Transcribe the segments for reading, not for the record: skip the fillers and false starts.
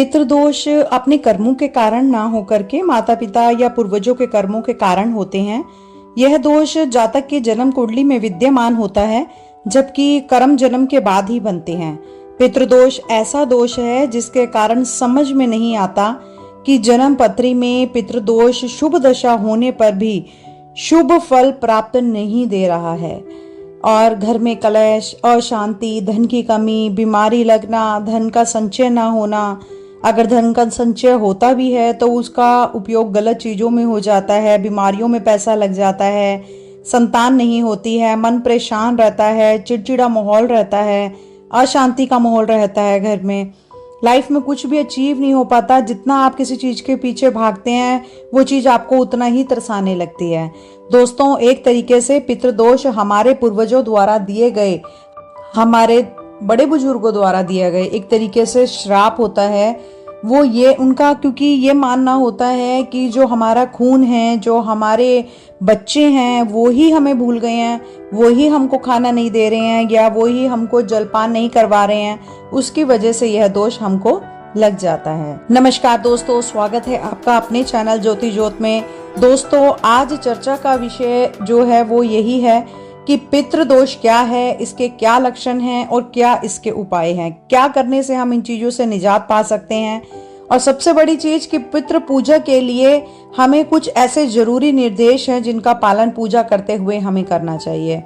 पितृदोष अपने कर्मों के कारण ना होकर के माता पिता या पूर्वजों के कर्मों के कारण होते हैं। यह दोष जातक के जन्म कुंडली में विद्यमान होता है, जबकि कर्म जन्म के बाद ही बनते हैं। पितृदोष ऐसा दोष है जिसके कारण समझ में नहीं आता कि जन्म पत्री में पितृदोष शुभ दशा होने पर भी शुभ फल प्राप्त नहीं दे रहा है और घर में कलेश, अशांति, धन की कमी, बीमारी लगना, धन का संचय ना होना, अगर धन का संचय होता भी है तो उसका उपयोग गलत चीजों में हो जाता है, बीमारियों में पैसा लग जाता है, संतान नहीं होती है, मन परेशान रहता है, चिड़चिड़ा माहौल रहता है, अशांति का माहौल रहता है घर में। लाइफ में कुछ भी अचीव नहीं हो पाता। जितना आप किसी चीज के पीछे भागते हैं वो चीज आपको उतना ही तरसाने लगती है। दोस्तों, एक तरीके से पितृदोष हमारे पूर्वजों द्वारा दिए गए, हमारे बड़े बुजुर्गों द्वारा दिया गए एक तरीके से श्राप होता है। वो ये उनका, क्योंकि ये मानना होता है कि जो हमारा खून है, जो हमारे बच्चे हैं, वो ही हमें भूल गए हैं, वो ही हमको खाना नहीं दे रहे हैं या वो ही हमको जलपान नहीं करवा रहे हैं, उसकी वजह से यह दोष हमको लग जाता है। नमस्कार दोस्तों, स्वागत है आपका अपने चैनल ज्योति ज्योत में। दोस्तों, आज चर्चा का विषय जो है वो यही है कि पितृदोष क्या है, इसके क्या लक्षण हैं और क्या इसके उपाय हैं, क्या करने से हम इन चीजों से निजात पा सकते हैं। और सबसे बड़ी चीज कि पितृ पूजा के लिए हमें कुछ ऐसे जरूरी निर्देश हैं जिनका पालन पूजा करते हुए हमें करना चाहिए।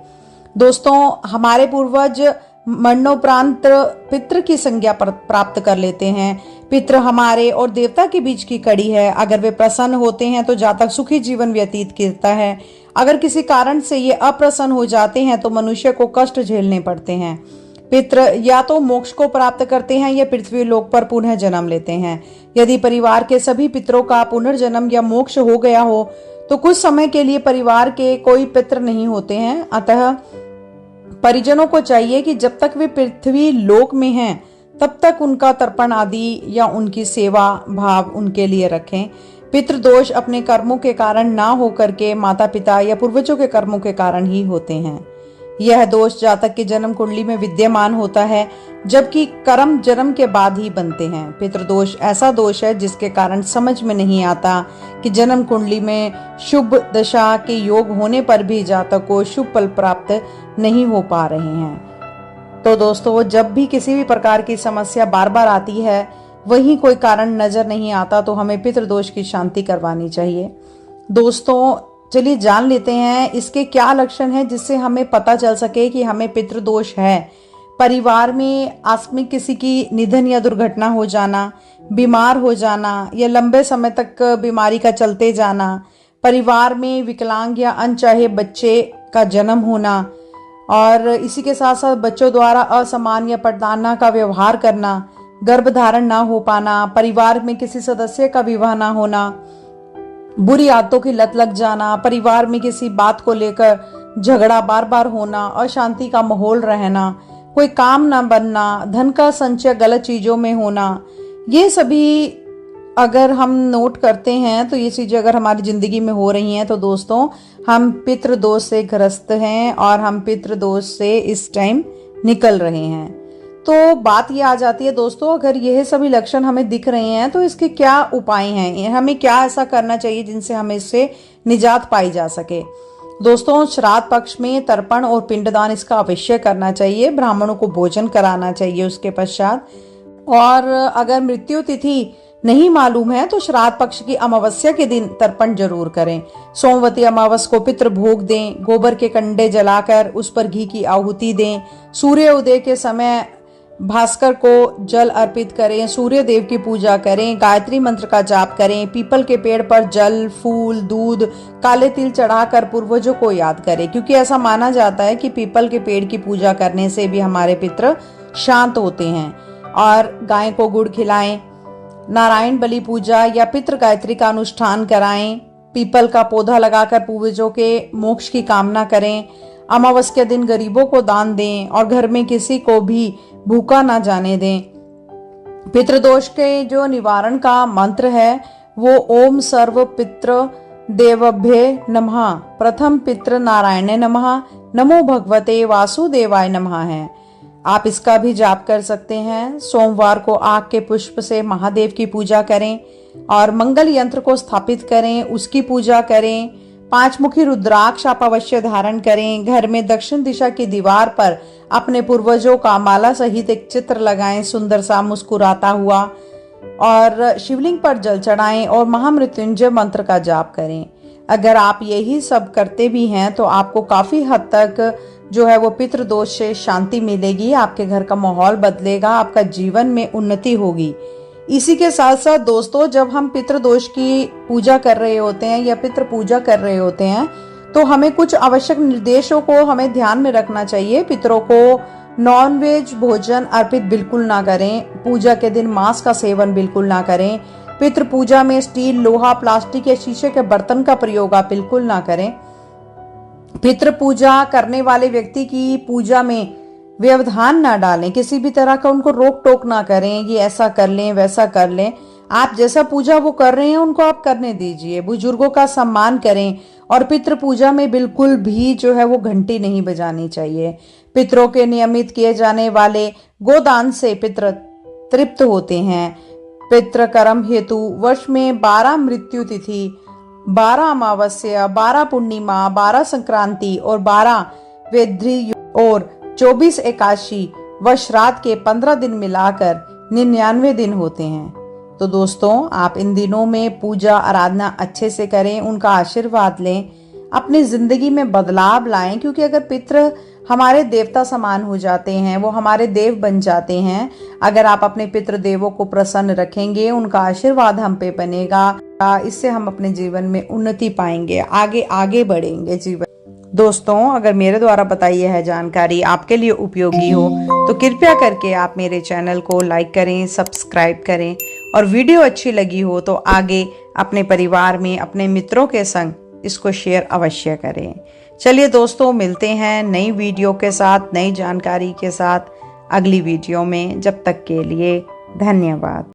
दोस्तों, हमारे पूर्वज मरणोपरांत पितृ की संज्ञा प्राप्त कर लेते हैं। पितृ हमारे और देवता के बीच की कड़ी है। अगर वे प्रसन्न होते हैं तो जातक सुखी जीवन व्यतीत करता है। अगर किसी कारण से ये अप्रसन्न हो जाते हैं तो मनुष्य को कष्ट झेलने पड़ते हैं। पितृ या तो मोक्ष को प्राप्त करते हैं या पृथ्वी लोक पर पुनः जन्म लेते हैं। यदि परिवार के सभी पितरों का पुनर्जन्म या मोक्ष हो गया हो तो कुछ समय के लिए परिवार के कोई पितृ नहीं होते हैं। अतः परिजनों को चाहिए कि जब तक वे पृथ्वी लोक में हैं तब तक उनका तर्पण आदि या उनकी सेवा भाव उनके लिए रखें। पितृदोष अपने कर्मों के कारण ना होकर के माता पिता या पूर्वजों के कर्मों के कारण ही होते हैं। यह दोष जातक के जन्म कुंडली में विद्यमान होता है, जबकि कर्म जन्म के बाद ही बनते हैं। पितृदोष ऐसा दोष है जिसके कारण समझ में नहीं आता कि जन्म कुंडली में शुभ दशा के योग होने पर भी जातक को शुभ फल प्राप्त नहीं हो पा रहे हैं। तो दोस्तों, जब भी किसी भी प्रकार की समस्या बार बार आती है, वही कोई कारण नजर नहीं आता, तो हमें पितृदोष की शांति करवानी चाहिए। दोस्तों, चलिए जान लेते हैं इसके क्या लक्षण हैं जिससे हमें पता चल सके कि हमें पितृदोष है। परिवार में आकस्मिक किसी की निधन या दुर्घटना हो जाना, बीमार हो जाना या लंबे समय तक बीमारी का चलते जाना, परिवार में विकलांग या अनचाहे बच्चे का जन्म होना और इसी के साथ साथ बच्चों द्वारा असमान या प्रताड़ना का व्यवहार करना, गर्भधारण ना हो पाना, परिवार में किसी सदस्य का विवाह ना होना, बुरी आदतों की लत लग जाना, परिवार में किसी बात को लेकर झगड़ा बार बार होना, अशांति का माहौल रहना, कोई काम ना बनना, धन का संचय गलत चीजों में होना, ये सभी अगर हम नोट करते हैं तो ये चीजें अगर हमारी जिंदगी में हो रही हैं तो दोस्तों, हम पितृदोष से ग्रस्त हैं और हम पितृदोष से इस टाइम निकल रहे हैं। तो बात ये आ जाती है दोस्तों, अगर यह सभी लक्षण हमें दिख रहे हैं तो इसके क्या उपाय हैं, हमें क्या ऐसा करना चाहिए जिनसे हमें इससे निजात पाई जा सके। दोस्तों, श्राद्ध पक्ष में तर्पण और पिंडदान इसका अवश्य करना चाहिए। ब्राह्मणों को भोजन कराना चाहिए उसके पश्चात। और अगर मृत्यु तिथि नहीं मालूम है तो श्राद्ध पक्ष की अमावस्या के दिन तर्पण जरूर करें। सोमवती अमावस को पितृ भोग दें, गोबर के कंडे जलाकर उस पर घी की आहुति दें, सूर्य उदय के समय भास्कर को जल अर्पित करें, सूर्य देव की पूजा करें, गायत्री मंत्र का जाप करें, पीपल के पेड़ पर जल, फूल, दूध, काले तिल चढ़ाकर पूर्वजों को याद करें, क्योंकि ऐसा माना जाता है कि पीपल के पेड़ की पूजा करने से भी हमारे पितृ शांत होते हैं। और गाय को गुड़ खिलाएं, नारायण बलि पूजा या पितृ गायत्री का अनुष्ठान कराएं, पीपल का पौधा लगाकर पूर्वजों के मोक्ष की कामना करें, अमावस के दिन गरीबों को दान दें और घर में किसी को भी भूखा ना जाने दें। पितृदोष के जो निवारण का मंत्र है वो ओम सर्व पितृ देवभ्ये नमः, प्रथम पितृ नारायणे नमः, नमो भगवते वासुदेवाय नमः है। आप इसका भी जाप कर सकते हैं। सोमवार को आग के पुष्प से महादेव की पूजा करें और मंगल यंत्र को स्थापित करें, उसकी पूजा करें। 5 मुखी रुद्राक्ष आप अवश्य धारण करें। घर में दक्षिण दिशा की दीवार पर अपने पूर्वजों का माला सहित एक चित्र लगाएं, सुंदर सा मुस्कुराता हुआ, और शिवलिंग पर जल चढ़ाएं और महामृत्युंजय मंत्र का जाप करें। अगर आप यही सब करते भी हैं तो आपको काफी हद तक जो है वो पितृदोष से शांति मिलेगी, आपके घर का माहौल बदलेगा, आपका जीवन में उन्नति होगी। इसी के साथ साथ दोस्तों, जब हम पितृदोष की पूजा कर रहे होते हैं या पितृ पूजा कर रहे होते हैं तो हमें कुछ आवश्यक निर्देशों को हमें ध्यान में रखना चाहिए। पितरों को नॉनवेज भोजन अर्पित बिल्कुल ना करें। पूजा के दिन मांस का सेवन बिल्कुल ना करें। पितृ पूजा में स्टील, लोहा, प्लास्टिक या शीशे के बर्तन का प्रयोग आप बिल्कुल ना करें। पितृ पूजा करने वाले व्यक्ति की पूजा में व्यवधान ना डालें, किसी भी तरह का उनको रोक टोक ना करें, ये ऐसा कर लें वैसा कर लें। आप जैसा पूजा वो कर रहे हैं उनको आप करने दीजिए। बुजुर्गों का सम्मान करें और पितृ पूजा में बिल्कुल भी जो है वो घंटी नहीं बजानी चाहिए। पितरों के नियमित किए जाने वाले गोदान से पितृ तृप्त होते हैं। पितृ कर्म हेतु वर्ष में 12 मृत्यु तिथि, 12 अमावस्या, 12 पूर्णिमा, 12 संक्रांति और 12 वेद्री और 24 एकादशी व श्राद्ध के 15 दिन मिलाकर 99 दिन होते हैं। तो दोस्तों, आप इन दिनों में पूजा आराधना अच्छे से करें, उनका आशीर्वाद लें, अपनी जिंदगी में बदलाव लाएं, क्योंकि अगर पितृ हमारे देवता समान हो जाते हैं, वो हमारे देव बन जाते हैं। अगर आप अपने पितृ देवों को प्रसन्न रखेंगे, उनका आशीर्वाद हम पे बनेगा, इससे हम अपने जीवन में उन्नति पाएंगे, आगे आगे बढ़ेंगे जीवन। दोस्तों, अगर मेरे द्वारा बताई यह जानकारी आपके लिए उपयोगी हो तो कृपया करके आप मेरे चैनल को लाइक करें, सब्सक्राइब करें, और वीडियो अच्छी लगी हो तो आगे अपने परिवार में, अपने मित्रों के संग इसको शेयर अवश्य करें। चलिए दोस्तों, मिलते हैं नई वीडियो के साथ, नई जानकारी के साथ अगली वीडियो में। जब तक के लिए धन्यवाद।